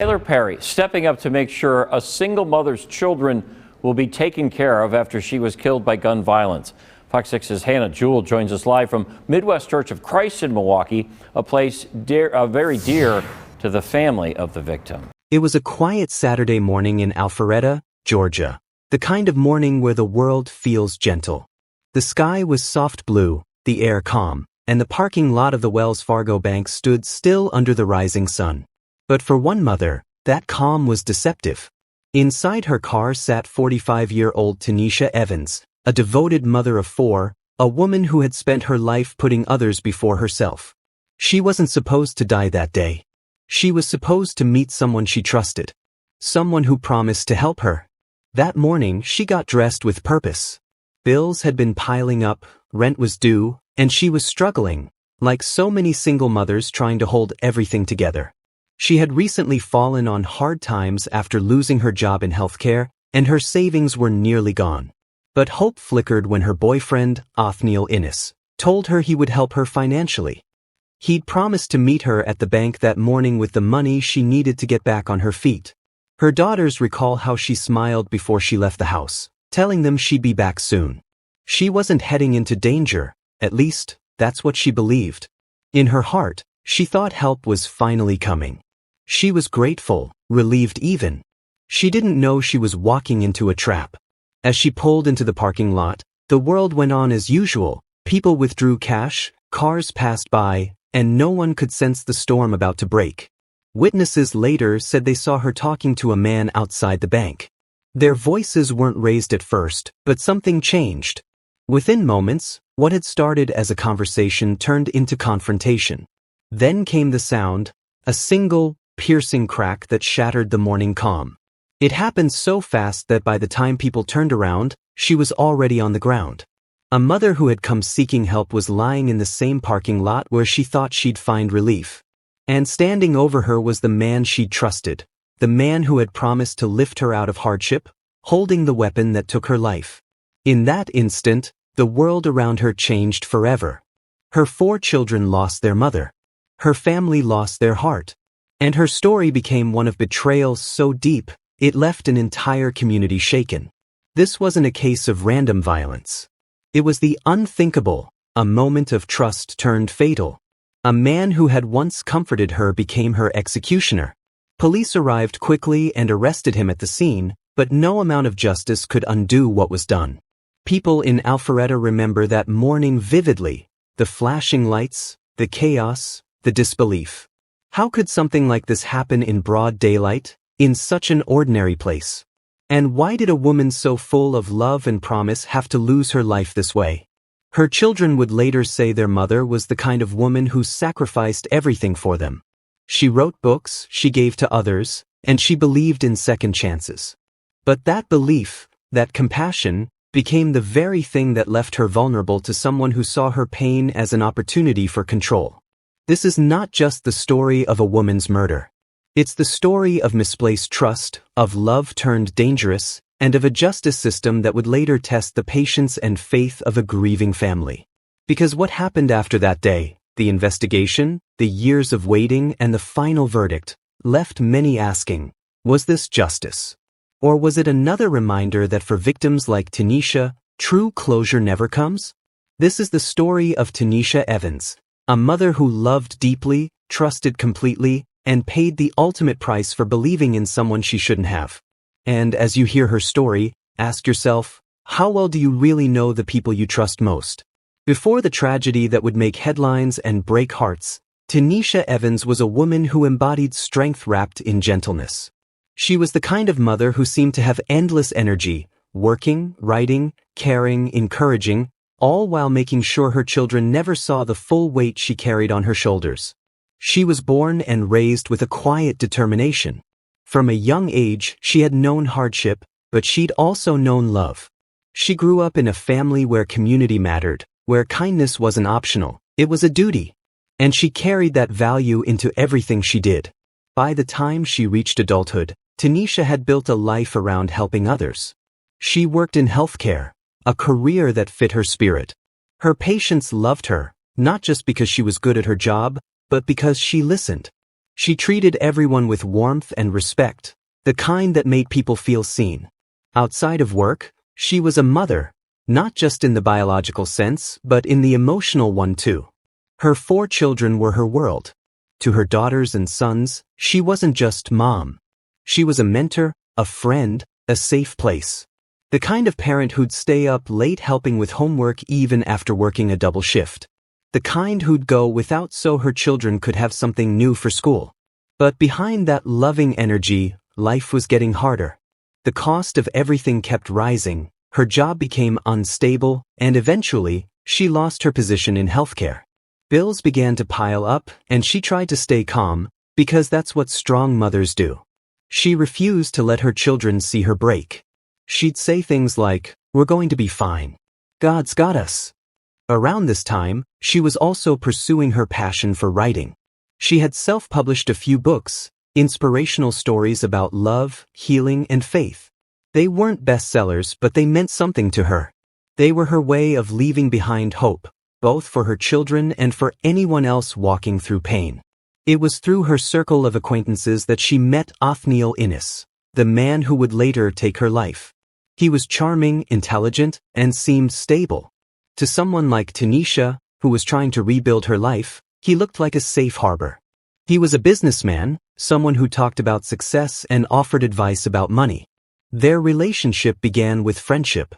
Tyler Perry stepping up to make sure a single mother's children will be taken care of after she was killed by gun violence. Fox 6's Hannah Jewell joins us live from Midwest Church of Christ in Milwaukee, a place very dear to the family of the victim. It was a quiet Saturday morning in Alpharetta, Georgia, the kind of morning where the world feels gentle. The sky was soft blue, the air calm, and the parking lot of the Wells Fargo Bank stood still under the rising sun. But for one mother, that calm was deceptive. Inside her car sat 45-year-old Tanisha Evans, a devoted mother of 4, a woman who had spent her life putting others before herself. She wasn't supposed to die that day. She was supposed to meet someone she trusted, someone who promised to help her. That morning, she got dressed with purpose. Bills had been piling up, rent was due, and she was struggling, like so many single mothers trying to hold everything together. She had recently fallen on hard times after losing her job in healthcare, and her savings were nearly gone. But hope flickered when her boyfriend, Othniel Innes, told her he would help her financially. He'd promised to meet her at the bank that morning with the money she needed to get back on her feet. Her daughters recall how she smiled before she left the house, telling them she'd be back soon. She wasn't heading into danger, at least, that's what she believed. In her heart, she thought help was finally coming. She was grateful, relieved even. She didn't know she was walking into a trap. As she pulled into the parking lot, the world went on as usual. People withdrew cash, cars passed by, and no one could sense the storm about to break. Witnesses later said they saw her talking to a man outside the bank. Their voices weren't raised at first, but something changed. Within moments, what had started as a conversation turned into confrontation. Then came the sound, a single, piercing crack that shattered the morning calm. It happened so fast that by the time people turned around, she was already on the ground. A mother who had come seeking help was lying in the same parking lot where she thought she'd find relief. And standing over her was the man she'd trusted, the man who had promised to lift her out of hardship, holding the weapon that took her life. In that instant, the world around her changed forever. Her 4 children lost their mother. Her family lost their heart. And her story became one of betrayal so deep, it left an entire community shaken. This wasn't a case of random violence. It was the unthinkable, a moment of trust turned fatal. A man who had once comforted her became her executioner. Police arrived quickly and arrested him at the scene, but no amount of justice could undo what was done. People in Alpharetta remember that morning vividly, the flashing lights, the chaos, the disbelief. How could something like this happen in broad daylight, in such an ordinary place? And why did a woman so full of love and promise have to lose her life this way? Her children would later say their mother was the kind of woman who sacrificed everything for them. She wrote books, she gave to others, and she believed in second chances. But that belief, that compassion, became the very thing that left her vulnerable to someone who saw her pain as an opportunity for control. This is not just the story of a woman's murder. It's the story of misplaced trust, of love turned dangerous, and of a justice system that would later test the patience and faith of a grieving family. Because what happened after that day, the investigation, the years of waiting, and the final verdict, left many asking, was this justice? Or was it another reminder that for victims like Tanisha, true closure never comes? This is the story of Tanisha Evans, a mother who loved deeply, trusted completely, and paid the ultimate price for believing in someone she shouldn't have. And as you hear her story, ask yourself, how well do you really know the people you trust most? Before the tragedy that would make headlines and break hearts, Tanisha Evans was a woman who embodied strength wrapped in gentleness. She was the kind of mother who seemed to have endless energy, working, writing, caring, encouraging, all while making sure her children never saw the full weight she carried on her shoulders. She was born and raised with a quiet determination. From a young age, she had known hardship, but she'd also known love. She grew up in a family where community mattered, where kindness wasn't optional, it was a duty. And she carried that value into everything she did. By the time she reached adulthood, Tanisha had built a life around helping others. She worked in healthcare, a career that fit her spirit. Her patients loved her, not just because she was good at her job, but because she listened. She treated everyone with warmth and respect, the kind that made people feel seen. Outside of work, she was a mother, not just in the biological sense, but in the emotional one too. Her 4 children were her world. To her daughters and sons, she wasn't just mom. She was a mentor, a friend, a safe place. The kind of parent who'd stay up late helping with homework even after working a double shift. The kind who'd go without so her children could have something new for school. But behind that loving energy, life was getting harder. The cost of everything kept rising, her job became unstable, and eventually, she lost her position in healthcare. Bills began to pile up, and she tried to stay calm, because that's what strong mothers do. She refused to let her children see her break. She'd say things like, "We're going to be fine. God's got us." Around this time, she was also pursuing her passion for writing. She had self-published a few books, inspirational stories about love, healing, and faith. They weren't bestsellers, but they meant something to her. They were her way of leaving behind hope, both for her children and for anyone else walking through pain. It was through her circle of acquaintances that she met Othniel Innes, the man who would later take her life. He was charming, intelligent, and seemed stable. To someone like Tanisha, who was trying to rebuild her life, he looked like a safe harbor. He was a businessman, someone who talked about success and offered advice about money. Their relationship began with friendship.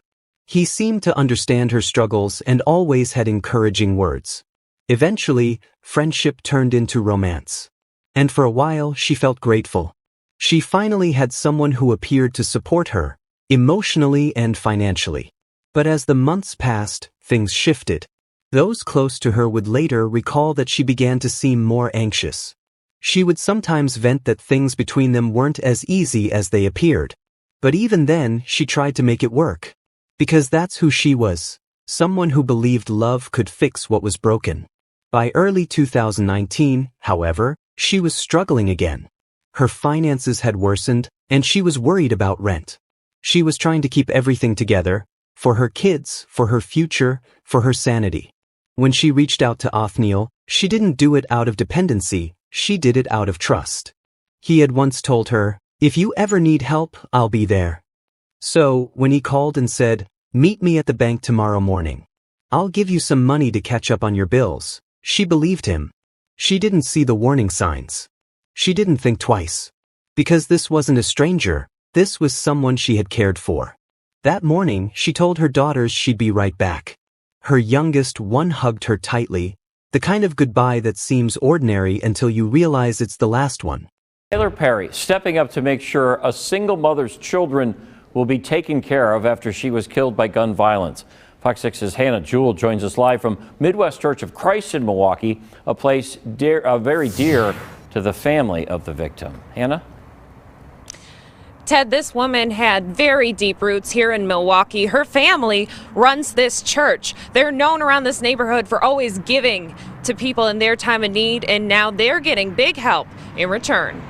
He seemed to understand her struggles and always had encouraging words. Eventually, friendship turned into romance. And for a while, she felt grateful. She finally had someone who appeared to support her, emotionally and financially. But as the months passed, things shifted. Those close to her would later recall that she began to seem more anxious. She would sometimes vent that things between them weren't as easy as they appeared. But even then, she tried to make it work. Because that's who she was, someone who believed love could fix what was broken. By early 2019, however, she was struggling again. Her finances had worsened, and she was worried about rent. She was trying to keep everything together, for her kids, for her future, for her sanity. When she reached out to Othniel, she didn't do it out of dependency, she did it out of trust. He had once told her, "If you ever need help, I'll be there." So, when he called and said, "Meet me at the bank tomorrow morning. I'll give you some money to catch up on your bills," she believed him. She didn't see the warning signs. She didn't think twice. Because this wasn't a stranger, this was someone she had cared for. That morning, she told her daughters she'd be right back. Her youngest one hugged her tightly, the kind of goodbye that seems ordinary until you realize it's the last one. Taylor Perry stepping up to make sure a single mother's children will be taken care of after she was killed by gun violence. Fox 6's Hannah Jewell joins us live from Midwest Church of Christ in Milwaukee, a place very dear to the family of the victim. Hannah? Ted, this woman had very deep roots here in Milwaukee. Her family runs this church. They're known around this neighborhood for always giving to people in their time of need, and now they're getting big help in return.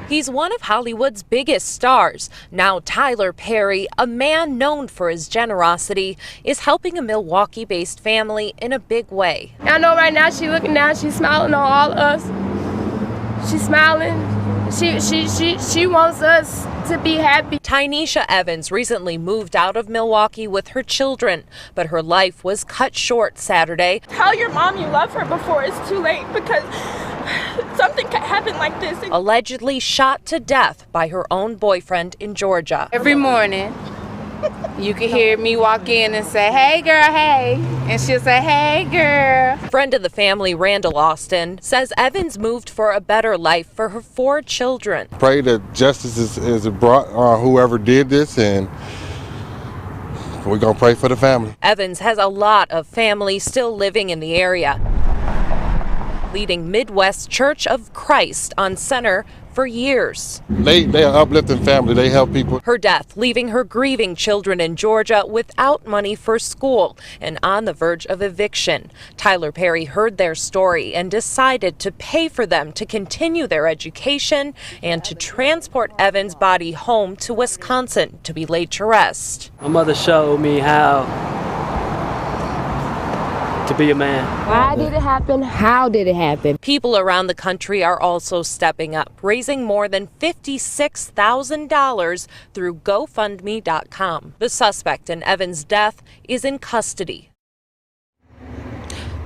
He's one of Hollywood's biggest stars. Now Tyler Perry, a man known for his generosity, is helping a Milwaukee-based family in a big way. I know right now she's looking down, she's smiling on all of us. She's smiling. She wants us to be happy. Tanisha Evans recently moved out of Milwaukee with her children, but her life was cut short Saturday. Tell your mom you love her before it's too late, because something could happen like this. Allegedly shot to death by her own boyfriend in Georgia. Every morning, you can hear me walk in and say, "Hey girl, hey," and she'll say, "Hey girl." Friend of the family, Randall Austin, says Evans moved for a better life for her 4 children. Pray that justice is brought, whoever did this, and we're going to pray for the family. Evans has a lot of family still living in the area, leading Midwest Church of Christ on Center for years. They are uplifting family. They help people. Her death leaving her grieving children in Georgia without money for school and on the verge of eviction. Tyler Perry heard their story and decided to pay for them to continue their education and to transport Evans' body home to Wisconsin to be laid to rest. My mother showed me how to be a man. Why did it happen? How did it happen? People around the country are also stepping up, raising more than $56,000 through GoFundMe.com. The suspect in Evans' death is in custody.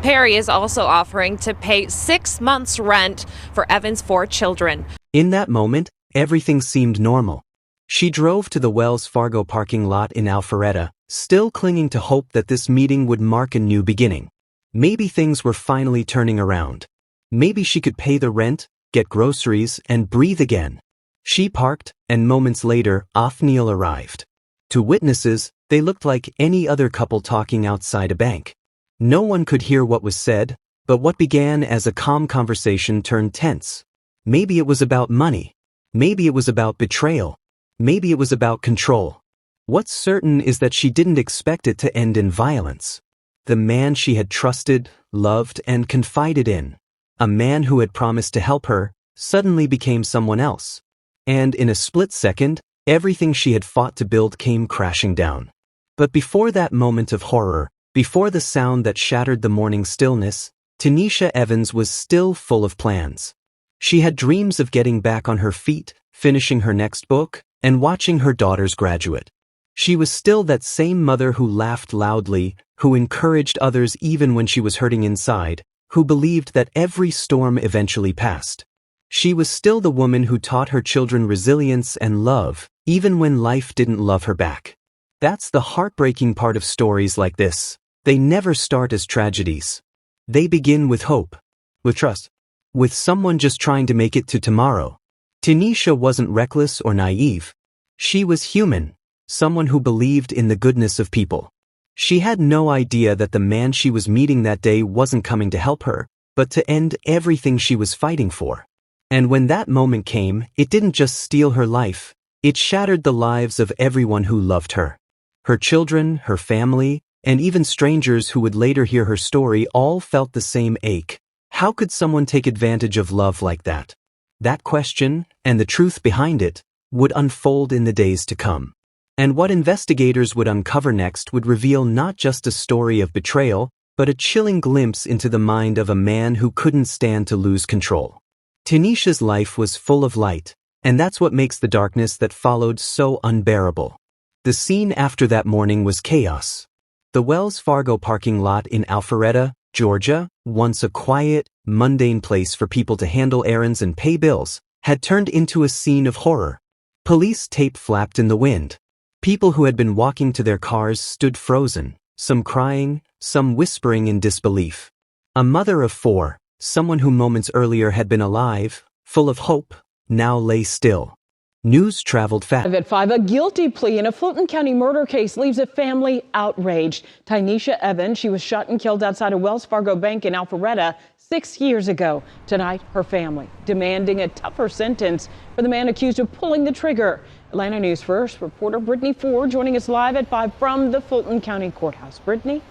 Perry is also offering to pay 6 months' rent for Evans' 4 children. In that moment, everything seemed normal. She drove to the Wells Fargo parking lot in Alpharetta, still clinging to hope that this meeting would mark a new beginning. Maybe things were finally turning around. Maybe she could pay the rent, get groceries, and breathe again. She parked, and moments later, Othniel arrived. To witnesses, they looked like any other couple talking outside a bank. No one could hear what was said, but what began as a calm conversation turned tense. Maybe it was about money. Maybe it was about betrayal. Maybe it was about control. What's certain is that she didn't expect it to end in violence. The man she had trusted, loved, and confided in, a man who had promised to help her, suddenly became someone else. And in a split second, everything she had fought to build came crashing down. But before that moment of horror, before the sound that shattered the morning stillness, Tanisha Evans was still full of plans. She had dreams of getting back on her feet, finishing her next book, and watching her daughters graduate. She was still that same mother who laughed loudly, who encouraged others even when she was hurting inside, who believed that every storm eventually passed. She was still the woman who taught her children resilience and love, even when life didn't love her back. That's the heartbreaking part of stories like this. They never start as tragedies. They begin with hope, with trust, with someone just trying to make it to tomorrow. Tanisha wasn't reckless or naive. She was human, someone who believed in the goodness of people. She had no idea that the man she was meeting that day wasn't coming to help her, but to end everything she was fighting for. And when that moment came, it didn't just steal her life, it shattered the lives of everyone who loved her. Her children, her family, and even strangers who would later hear her story all felt the same ache. How could someone take advantage of love like that? That question, and the truth behind it, would unfold in the days to come. And what investigators would uncover next would reveal not just a story of betrayal, but a chilling glimpse into the mind of a man who couldn't stand to lose control. Tanisha's life was full of light, and that's what makes the darkness that followed so unbearable. The scene after that morning was chaos. The Wells Fargo parking lot in Alpharetta, Georgia, once a quiet, mundane place for people to handle errands and pay bills, had turned into a scene of horror. Police tape flapped in the wind. People who had been walking to their cars stood frozen, some crying, some whispering in disbelief. A mother of 4, someone who moments earlier had been alive, full of hope, now lay still. News traveled fast. At 5, a guilty plea in a Fulton County murder case leaves a family outraged. Tanisha Evans, she was shot and killed outside a Wells Fargo bank in Alpharetta 6 years ago. Tonight, her family demanding a tougher sentence for the man accused of pulling the trigger. Atlanta News First reporter Brittany Ford joining us live at 5 from the Fulton County Courthouse. Brittany?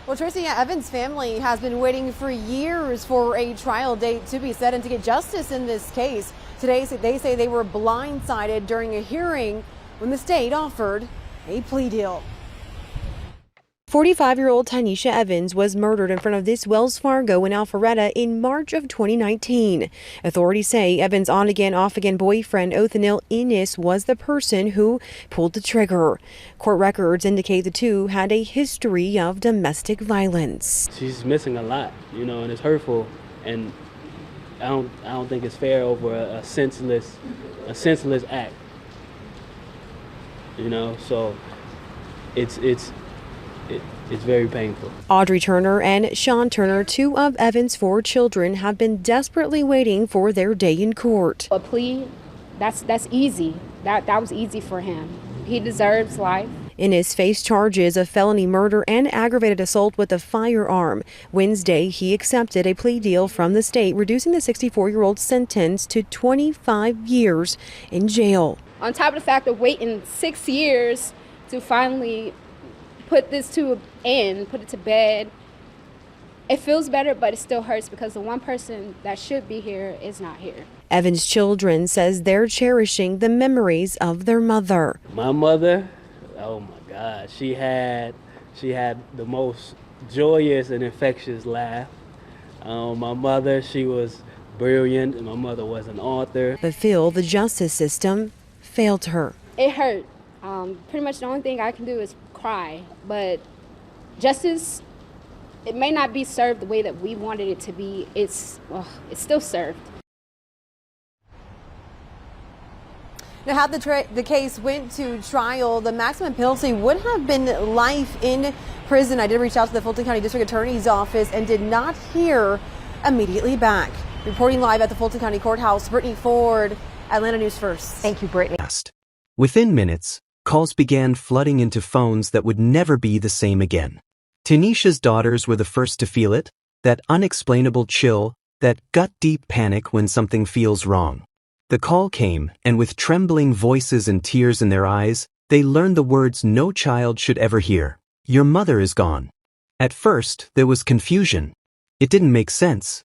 Well, Tracy, Evans' family has been waiting for years for a trial date to be set and to get justice in this case. Today, they say they were blindsided during a hearing when the state offered a plea deal. 45-year-old Tanisha Evans was murdered in front of this Wells Fargo in Alpharetta in March of 2019. Authorities say Evans' on-again, off-again boyfriend, Othniel Innes, was the person who pulled the trigger. Court records indicate the two had a history of domestic violence. She's missing a lot, and it's hurtful, and I don't think it's fair over a senseless act. So it's very painful. Audrey Turner and Sean Turner, 2 of Evans' 4 children, have been desperately waiting for their day in court. A plea, that's easy. That was easy for him. He deserves life. Innes faced charges of felony murder and aggravated assault with a firearm. Wednesday, he accepted a plea deal from the state, reducing the 64-year-old's sentence to 25 years in jail. On top of the fact of waiting 6 years to finally put this to an end, put it to bed, it feels better, but it still hurts because the one person that should be here is not here. Evans' children says they're cherishing the memories of their mother. My mother, oh my God, she had She had the most joyous and infectious laugh. My mother, she was brilliant, and my mother was an author. But Phil, the justice system, failed her. It hurt. Pretty much the only thing I can do is cry. But justice, it may not be served the way that we wanted it to be. It's still served. Now, had the case went to trial, the maximum penalty would have been life in prison. I did reach out to the Fulton County District Attorney's Office and did not hear immediately back. Reporting live at the Fulton County Courthouse, Brittany Ford, Atlanta News First. Thank you, Brittany. Within minutes, calls began flooding into phones that would never be the same again. Tanisha's daughters were the first to feel it, that unexplainable chill, that gut-deep panic when something feels wrong. The call came, and with trembling voices and tears in their eyes, they learned the words no child should ever hear. Your mother is gone. At first, there was confusion. It didn't make sense.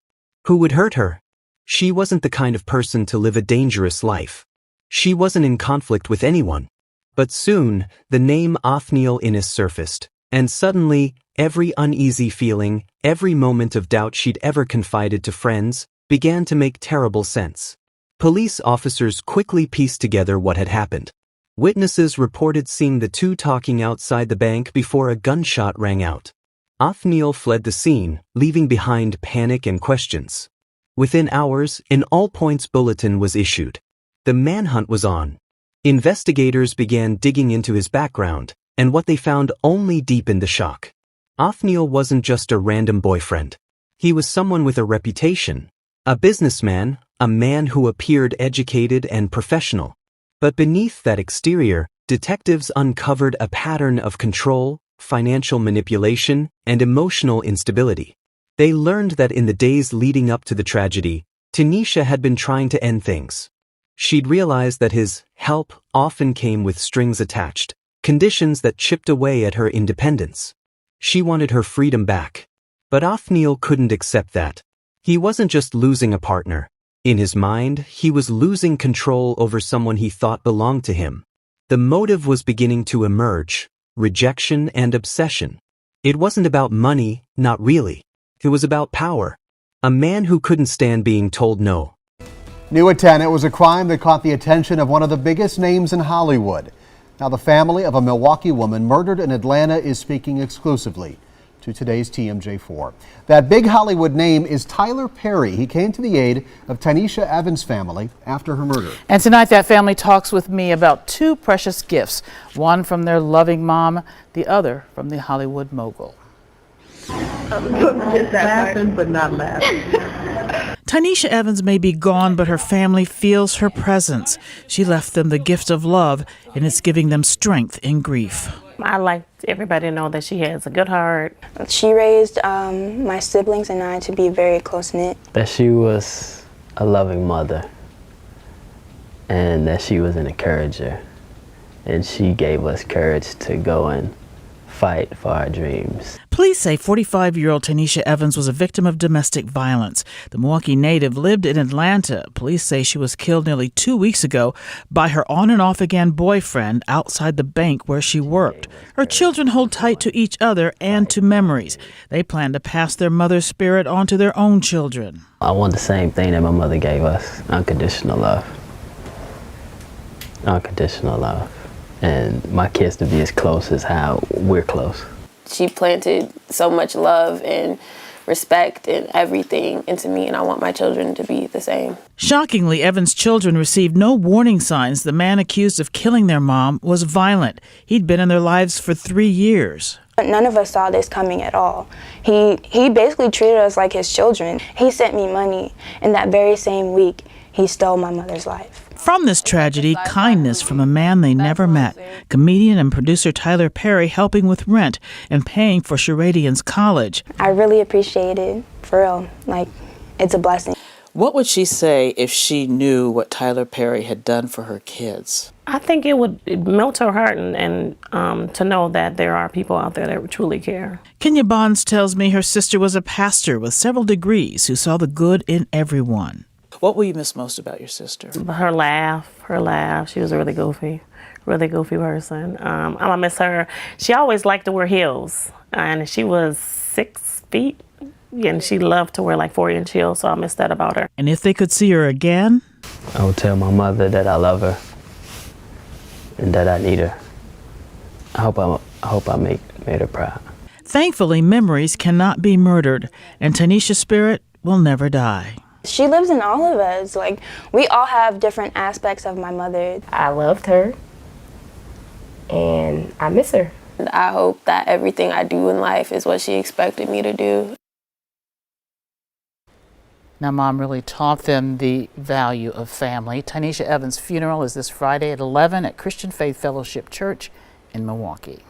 Who would hurt her? She wasn't the kind of person to live a dangerous life. She wasn't in conflict with anyone. But soon, the name Othniel Innes surfaced, and suddenly, every uneasy feeling, every moment of doubt she'd ever confided to friends, began to make terrible sense. Police officers quickly pieced together what had happened. Witnesses reported seeing the two talking outside the bank before a gunshot rang out. Othniel fled the scene, leaving behind panic and questions. Within hours, an all-points bulletin was issued. The manhunt was on. Investigators began digging into his background, and what they found only deepened the shock. Othniel wasn't just a random boyfriend. He was someone with a reputation, a businessman, a man who appeared educated and professional. But beneath that exterior, detectives uncovered a pattern of control, financial manipulation, and emotional instability. They learned that in the days leading up to the tragedy, Tanisha had been trying to end things. She'd realized that his help often came with strings attached, conditions that chipped away at her independence. She wanted her freedom back. But Othniel couldn't accept that. He wasn't just losing a partner. In his mind, he was losing control over someone he thought belonged to him. The motive was beginning to emerge: rejection and obsession. It wasn't about money, not really. It was about power. A man who couldn't stand being told no. New at 10, it was a crime that caught the attention of one of the biggest names in Hollywood. Now the family of a Milwaukee woman murdered in Atlanta is speaking exclusively to today's TMJ4. That big Hollywood name is Tyler Perry. He came to the aid of Tanisha Evans' family after her murder. And tonight that family talks with me about two precious gifts, one from their loving mom, the other from the Hollywood mogul. Laughing but not laughing. Tanisha Evans may be gone, but her family feels her presence. She left them the gift of love, and it's giving them strength in grief. I like everybody to know that she has a good heart. She raised my siblings and I to be very close-knit. That she was a loving mother, and that she was an encourager, and she gave us courage to go and fight for our dreams. Police say 45-year-old Tanisha Evans was a victim of domestic violence. The Milwaukee native lived in Atlanta. Police say she was killed nearly 2 weeks ago by her on and off again boyfriend outside the bank where she worked. Her children hold tight to each other and to memories. They plan to pass their mother's spirit on to their own children. I want the same thing that my mother gave us: unconditional love. Unconditional love. And my kids to be as close as how we're close. She planted so much love and respect and everything into me, and I want my children to be the same. Shockingly, Evans' children received no warning signs the man accused of killing their mom was violent. He'd been in their lives for 3 years. None of us saw this coming at all. He basically treated us like his children. He sent me money, and that very same week, he stole my mother's life. From this tragedy, kindness from a man they never met. Comedian and producer Tyler Perry helping with rent and paying for Sheradian's college. I really appreciate it, for real. Like, it's a blessing. What would she say if she knew what Tyler Perry had done for her kids? I think it would melt her heart and to know that there are people out there that truly care. Kenya Bonds tells me her sister was a pastor with several degrees who saw the good in everyone. What will you miss most about your sister? Her laugh. She was a really goofy person. I'm gonna miss her. She always liked to wear heels, and she was 6 feet, and she loved to wear like 4-inch heels, so I miss that about her. And if they could see her again? I would tell my mother that I love her and that I need her. I hope I made her proud. Thankfully, memories cannot be murdered, and Tanisha's spirit will never die. She lives in all of us. Like, we all have different aspects of my mother. I loved her, and I miss her. I hope that everything I do in life is what she expected me to do. Now, Mom really taught them the value of family. Tanisha Evans' funeral is this Friday at 11 at Christian Faith Fellowship Church in Milwaukee.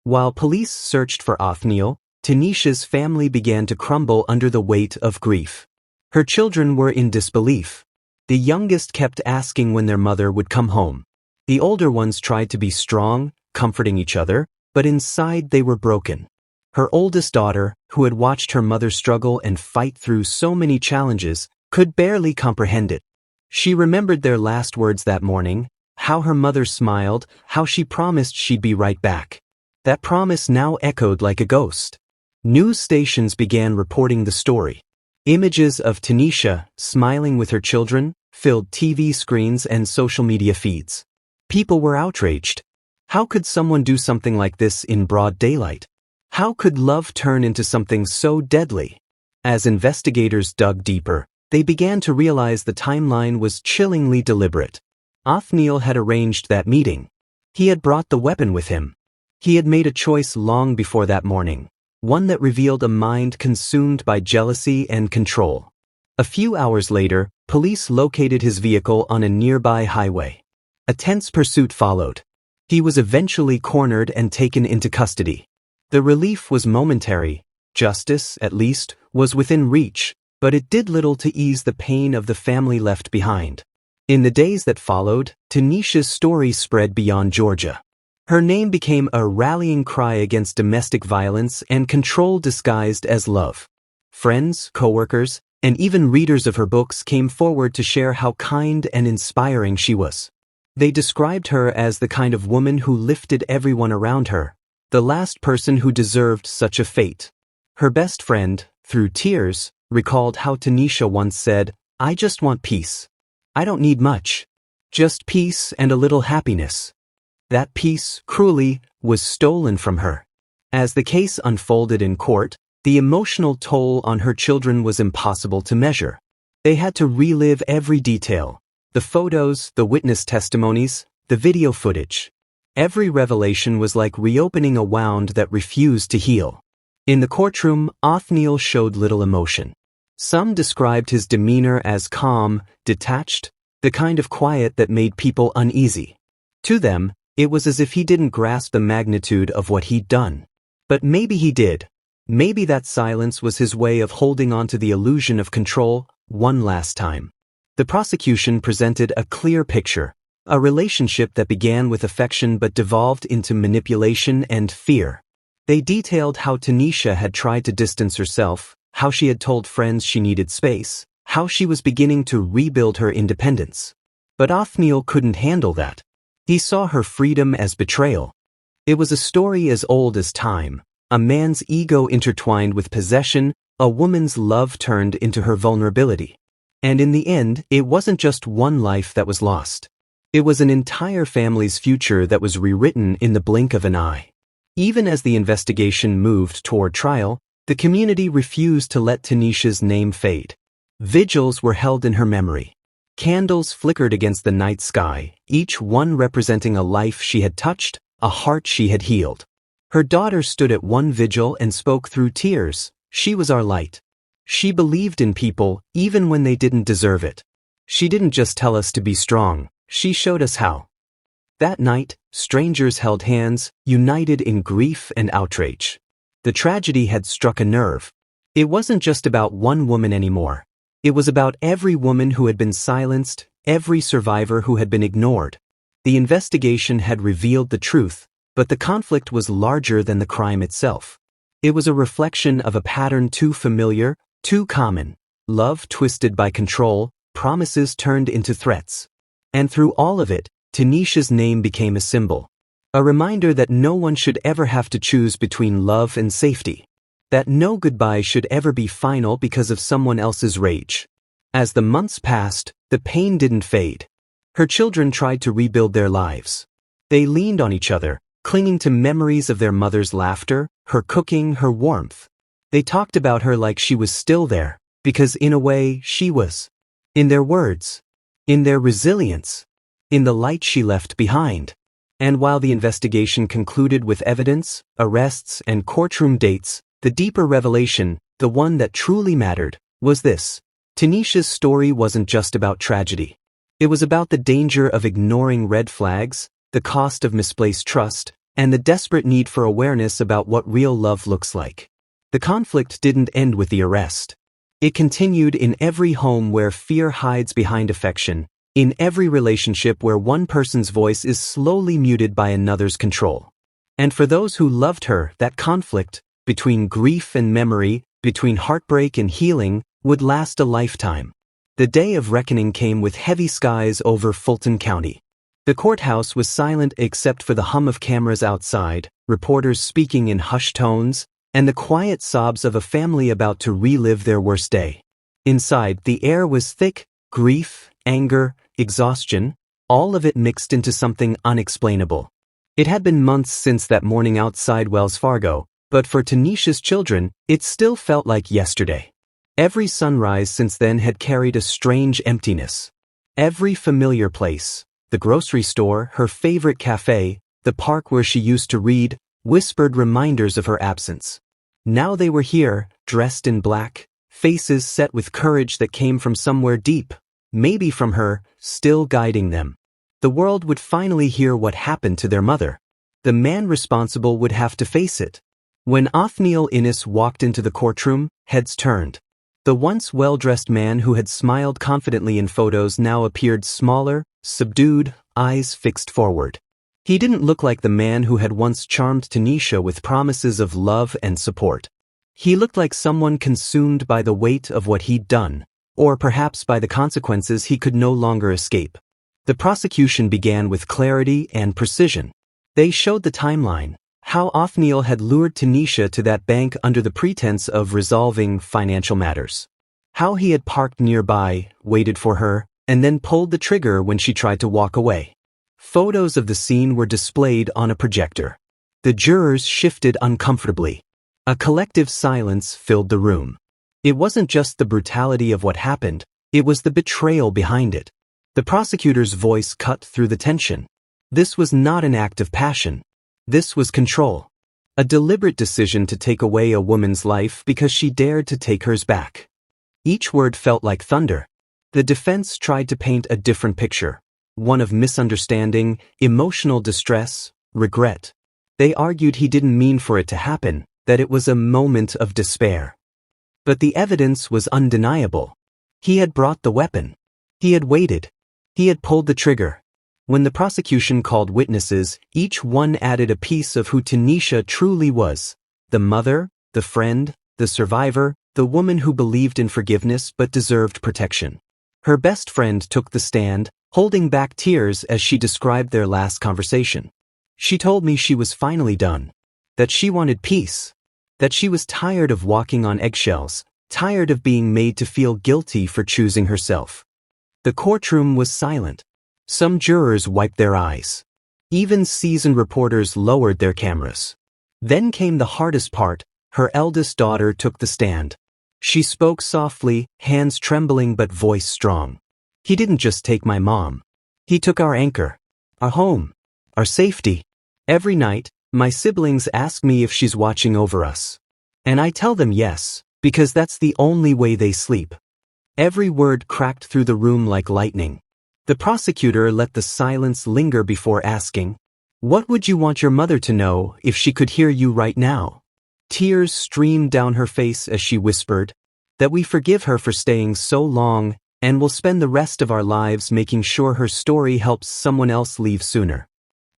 While police searched for Othniel, Tanisha's family began to crumble under the weight of grief. Her children were in disbelief. The youngest kept asking when their mother would come home. The older ones tried to be strong, comforting each other, but inside they were broken. Her oldest daughter, who had watched her mother struggle and fight through so many challenges, could barely comprehend it. She remembered their last words that morning, how her mother smiled, how she promised she'd be right back. That promise now echoed like a ghost. News stations began reporting the story. Images of Tanisha, smiling with her children, filled TV screens and social media feeds. People were outraged. How could someone do something like this in broad daylight? How could love turn into something so deadly? As investigators dug deeper, they began to realize the timeline was chillingly deliberate. Othniel had arranged that meeting. He had brought the weapon with him. He had made a choice long before that morning. One that revealed a mind consumed by jealousy and control. A few hours later, police located his vehicle on a nearby highway. A tense pursuit followed. He was eventually cornered and taken into custody. The relief was momentary. Justice, at least, was within reach, but it did little to ease the pain of the family left behind. In the days that followed, Tanisha's story spread beyond Georgia. Her name became a rallying cry against domestic violence and control disguised as love. Friends, coworkers, and even readers of her books came forward to share how kind and inspiring she was. They described her as the kind of woman who lifted everyone around her, the last person who deserved such a fate. Her best friend, through tears, recalled how Tanisha once said, "I just want peace. I don't need much. Just peace and a little happiness." That peace, cruelly, was stolen from her. As the case unfolded in court, the emotional toll on her children was impossible to measure. They had to relive every detail: the photos, the witness testimonies, the video footage. Every revelation was like reopening a wound that refused to heal. In the courtroom, Othniel showed little emotion. Some described his demeanor as calm, detached, the kind of quiet that made people uneasy. To them, it was as if he didn't grasp the magnitude of what he'd done. But maybe he did. Maybe that silence was his way of holding on to the illusion of control one last time. The prosecution presented a clear picture, a relationship that began with affection but devolved into manipulation and fear. They detailed how Tanisha had tried to distance herself, how she had told friends she needed space, how she was beginning to rebuild her independence. But Othniel couldn't handle that. He saw her freedom as betrayal. It was a story as old as time, a man's ego intertwined with possession, a woman's love turned into her vulnerability. And in the end, it wasn't just one life that was lost. It was an entire family's future that was rewritten in the blink of an eye. Even as the investigation moved toward trial, the community refused to let Tanisha's name fade. Vigils were held in her memory. Candles flickered against the night sky, each one representing a life she had touched, a heart she had healed. Her daughter stood at one vigil and spoke through tears. She was our light. She believed in people even when they didn't deserve it. She didn't just tell us to be strong, she showed us how. That night, strangers held hands, united in grief and outrage. The tragedy had struck a nerve. It wasn't just about one woman anymore. It was about every woman who had been silenced, every survivor who had been ignored. The investigation had revealed the truth, but the conflict was larger than the crime itself. It was a reflection of a pattern too familiar, too common: love twisted by control, promises turned into threats. And through all of it, Tanisha's name became a symbol. A reminder that no one should ever have to choose between love and safety. That no goodbye should ever be final because of someone else's rage. As the months passed, the pain didn't fade. Her children tried to rebuild their lives. They leaned on each other, clinging to memories of their mother's laughter, her cooking, her warmth. They talked about her like she was still there, because in a way, she was. In their words, in their resilience, in the light she left behind. And while the investigation concluded with evidence, arrests, and courtroom dates, the deeper revelation, the one that truly mattered, was this. Tanisha's story wasn't just about tragedy. It was about the danger of ignoring red flags, the cost of misplaced trust, and the desperate need for awareness about what real love looks like. The conflict didn't end with the arrest. It continued in every home where fear hides behind affection, in every relationship where one person's voice is slowly muted by another's control. And for those who loved her, that conflict, between grief and memory, between heartbreak and healing, would last a lifetime. The day of reckoning came with heavy skies over Fulton County. The courthouse was silent except for the hum of cameras outside, reporters speaking in hushed tones, and the quiet sobs of a family about to relive their worst day. Inside, the air was thick, grief, anger, exhaustion, all of it mixed into something unexplainable. It had been months since that morning outside Wells Fargo, but for Tanisha's children, it still felt like yesterday. Every sunrise since then had carried a strange emptiness. Every familiar place, the grocery store, her favorite cafe, the park where she used to read, whispered reminders of her absence. Now they were here, dressed in black, faces set with courage that came from somewhere deep, maybe from her, still guiding them. The world would finally hear what happened to their mother. The man responsible would have to face it. When Othniel Innes walked into the courtroom, heads turned. The once well-dressed man who had smiled confidently in photos now appeared smaller, subdued, eyes fixed forward. He didn't look like the man who had once charmed Tanisha with promises of love and support. He looked like someone consumed by the weight of what he'd done, or perhaps by the consequences he could no longer escape. The prosecution began with clarity and precision. They showed the timeline, how Othniel had lured Tanisha to that bank under the pretense of resolving financial matters. How he had parked nearby, waited for her, and then pulled the trigger when she tried to walk away. Photos of the scene were displayed on a projector. The jurors shifted uncomfortably. A collective silence filled the room. It wasn't just the brutality of what happened, it was the betrayal behind it. The prosecutor's voice cut through the tension. This was not an act of passion. This was control. A deliberate decision to take away a woman's life because she dared to take hers back. Each word felt like thunder. The defense tried to paint a different picture. One of misunderstanding, emotional distress, regret. They argued he didn't mean for it to happen, that it was a moment of despair. But the evidence was undeniable. He had brought the weapon. He had waited. He had pulled the trigger. When the prosecution called witnesses, each one added a piece of who Tanisha truly was. The mother, the friend, the survivor, the woman who believed in forgiveness but deserved protection. Her best friend took the stand, holding back tears as she described their last conversation. She told me she was finally done. That she wanted peace. That she was tired of walking on eggshells, tired of being made to feel guilty for choosing herself. The courtroom was silent. Some jurors wiped their eyes. Even seasoned reporters lowered their cameras. Then came the hardest part. Her eldest daughter took the stand. She spoke softly, hands trembling but voice strong. He didn't just take my mom. He took our anchor, our home, our safety. Every night, my siblings ask me if she's watching over us. And I tell them yes, because that's the only way they sleep. Every word cracked through the room like lightning. The prosecutor let the silence linger before asking, "What would you want your mother to know if she could hear you right now?" Tears streamed down her face as she whispered, "That we forgive her for staying so long, and will spend the rest of our lives making sure her story helps someone else leave sooner."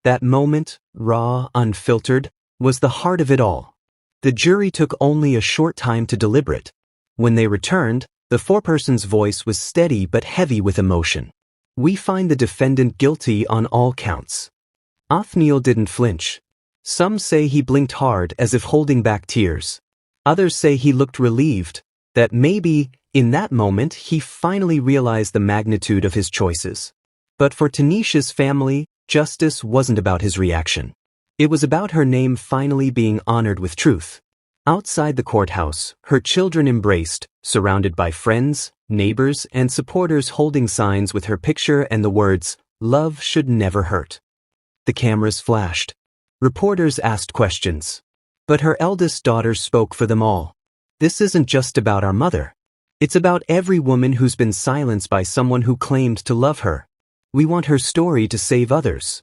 That moment, raw, unfiltered, was the heart of it all. The jury took only a short time to deliberate. When they returned, The foreperson's voice was steady but heavy with emotion. We find the defendant guilty on all counts. Othniel didn't flinch. Some say he blinked hard as if holding back tears. Others say he looked relieved, that maybe, in that moment, he finally realized the magnitude of his choices. But for Tanisha's family, justice wasn't about his reaction. It was about her name finally being honored with truth. Outside the courthouse, her children embraced, surrounded by friends, neighbors, and supporters holding signs with her picture and the words, "Love should never hurt." The cameras flashed. Reporters asked questions. But her eldest daughter spoke for them all. This isn't just about our mother. It's about every woman who's been silenced by someone who claimed to love her. We want her story to save others.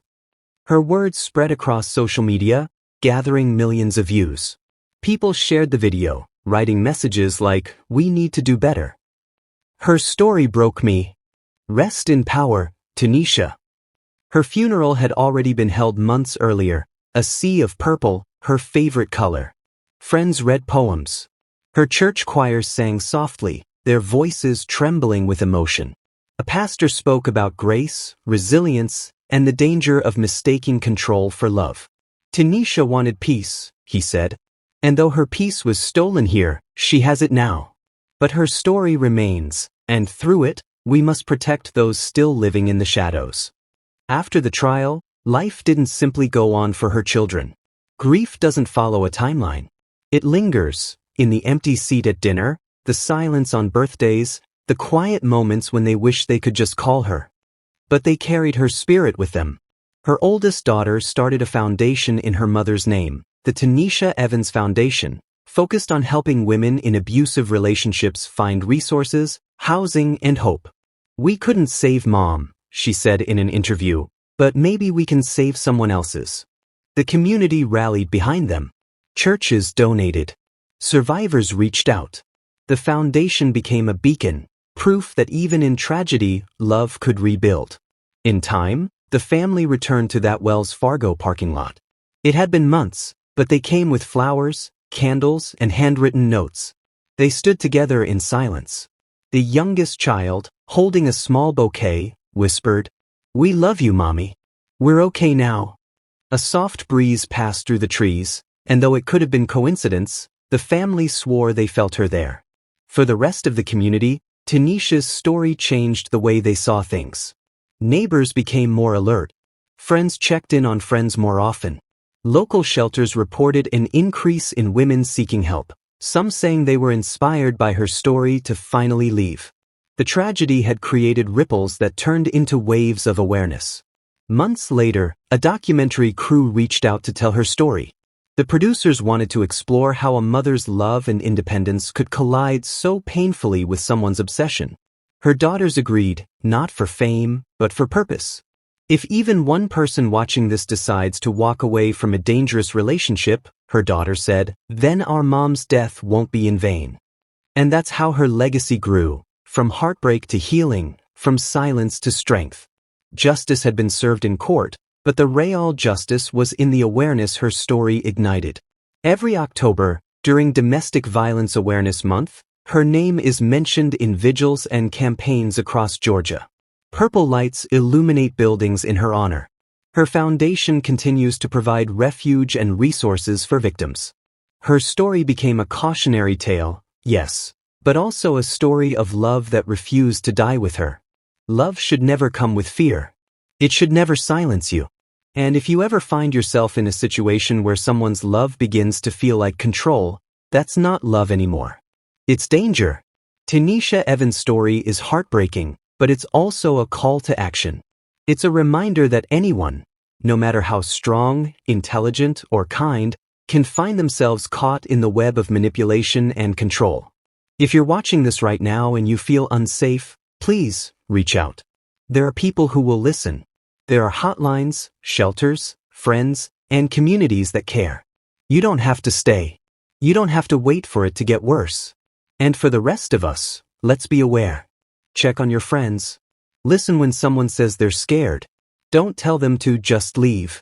Her words spread across social media, gathering millions of views. People shared the video, writing messages like, "We need to do better." Her story broke me. Rest in power, Tanisha. Her funeral had already been held months earlier, a sea of purple, her favorite color. Friends read poems. Her church choir sang softly, their voices trembling with emotion. A pastor spoke about grace, resilience, and the danger of mistaking control for love. Tanisha wanted peace, he said. And though her peace was stolen here, she has it now. But her story remains, and through it, we must protect those still living in the shadows. After the trial, life didn't simply go on for her children. Grief doesn't follow a timeline. It lingers, in the empty seat at dinner, the silence on birthdays, the quiet moments when they wish they could just call her. But they carried her spirit with them. Her oldest daughter started a foundation in her mother's name, the Tanisha Evans Foundation, focused on helping women in abusive relationships find resources, housing, and hope. "We couldn't save Mom," she said in an interview, "but maybe we can save someone else's." The community rallied behind them. Churches donated. Survivors reached out. The foundation became a beacon, proof that even in tragedy, love could rebuild. In time, the family returned to that Wells Fargo parking lot. It had been months, but they came with flowers, candles, and handwritten notes. They stood together in silence. The youngest child, holding a small bouquet, whispered, "We love you, Mommy. We're okay now." A soft breeze passed through the trees, and though it could have been coincidence, the family swore they felt her there. For the rest of the community, Tanisha's story changed the way they saw things. Neighbors became more alert. Friends checked in on friends more often. Local shelters reported an increase in women seeking help, some saying they were inspired by her story to finally leave. The tragedy had created ripples that turned into waves of awareness. Months later, a documentary crew reached out to tell her story. The producers wanted to explore how a mother's love and independence could collide so painfully with someone's obsession. Her daughters agreed, not for fame, but for purpose. If even one person watching this decides to walk away from a dangerous relationship, her daughter said, then our mom's death won't be in vain. And that's how her legacy grew, from heartbreak to healing, from silence to strength. Justice had been served in court, but the real justice was in the awareness her story ignited. Every October, during Domestic Violence Awareness Month, her name is mentioned in vigils and campaigns across Georgia. Purple lights illuminate buildings in her honor. Her foundation continues to provide refuge and resources for victims. Her story became a cautionary tale, yes, but also a story of love that refused to die with her. Love should never come with fear. It should never silence you. And if you ever find yourself in a situation where someone's love begins to feel like control, that's not love anymore. It's danger. Tanisha Evans' story is heartbreaking, but it's also a call to action. It's a reminder that anyone, no matter how strong, intelligent, or kind, can find themselves caught in the web of manipulation and control. If you're watching this right now and you feel unsafe, please reach out. There are people who will listen. There are hotlines, shelters, friends, and communities that care. You don't have to stay. You don't have to wait for it to get worse. And for the rest of us, let's be aware. Check on your friends. Listen when someone says they're scared. Don't tell them to just leave.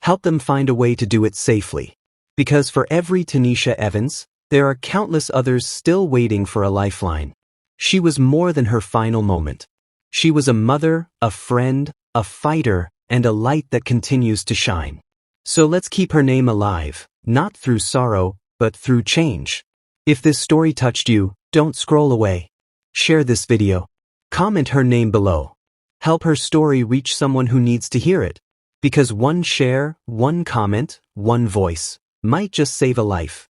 Help them find a way to do it safely. Because for every Tanisha Evans, there are countless others still waiting for a lifeline. She was more than her final moment. She was a mother, a friend, a fighter, and a light that continues to shine. So let's keep her name alive, not through sorrow, but through change. If this story touched you, don't scroll away. Share this video. Comment her name below. Help her story reach someone who needs to hear it. Because one share, one comment, one voice might just save a life.